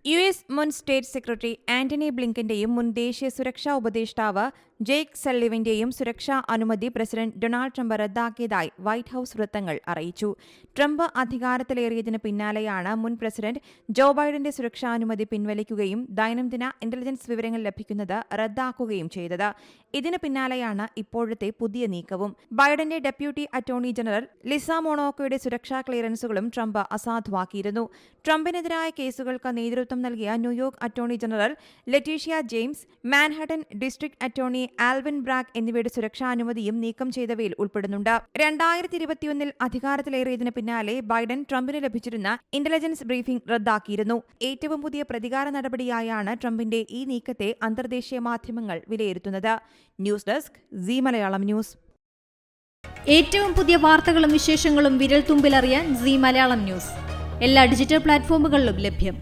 US. മുൻ state secretary Antony ബ്ലിങ്കന്റെയും മുൻ ദേശീയ സുരക്ഷാ ഉപദേഷ്ടാവ് ജെയ്ക്ക് സള്ളിവന്റെയും സുരക്ഷാ അനുമതി പ്രസിഡന്റ് ഡൊണാൾഡ് ട്രംപ് റദ്ദാക്കിയതായി വൈറ്റ് ഹൌസ് വൃത്തങ്ങൾ അറിയിച്ചു. ട്രംപ് അധികാരത്തിലേറിയതിന് പിന്നാലെയാണ് മുൻ പ്രസിഡന്റ് ജോ ബൈഡന്റെ സുരക്ഷാനുമതി പിൻവലിക്കുകയും ദൈനംദിന ഇന്റലിജൻസ് വിവരങ്ങൾ ലഭിക്കുന്നത് റദ്ദാക്കുകയും ചെയ്തത്. ഇതിന് പിന്നാലെയാണ് ഇപ്പോഴത്തെ പുതിയ നീക്കവും. ബൈഡന്റെ ഡെപ്യൂട്ടി അറ്റോർണി ജനറൽ ലിസ മൊണാക്കോയുടെ സുരക്ഷാ ക്ലിയറൻസുകളും ട്രംപ് അസാധുവാക്കിയിരുന്നു. ട്രംപിനെതിരായ കേസുകൾക്ക് നേതൃത്വം നൽകിയ New York attorney general Letitia James, Manhattan district attorney Alvin Bragg എന്നിവയുടെ സുരക്ഷാനുമതിയും നീക്കം ചെയ്തവയിൽ ഉൾപ്പെടുന്നുണ്ട്. 2021 അധികാരത്തിലേറിയതിന് പിന്നാലെ ബൈഡൻ ട്രംപിന് ലഭിച്ചിരുന്ന ഇന്റലിജൻസ് ബ്രീഫിംഗ് റദ്ദാക്കിയിരുന്നു. ഏറ്റവും പുതിയ പ്രതികാര നടപടിയായാണ് ട്രംപിന്റെ ഈ നീക്കത്തെ അന്തർദേശീയ മാധ്യമങ്ങൾ വിലയിരുത്തുന്നത്. News desk Zee Malayalam news. ഏറ്റവും പുതിയ വാർത്തകളും വിശേഷങ്ങളും വിരൽത്തുമ്പിലറിയാൻ സീ മലയാളം ന്യൂസ് എല്ലാ ഡിജിറ്റൽ പ്ലാറ്റ്ഫോമുകളിലും ലഭ്യം.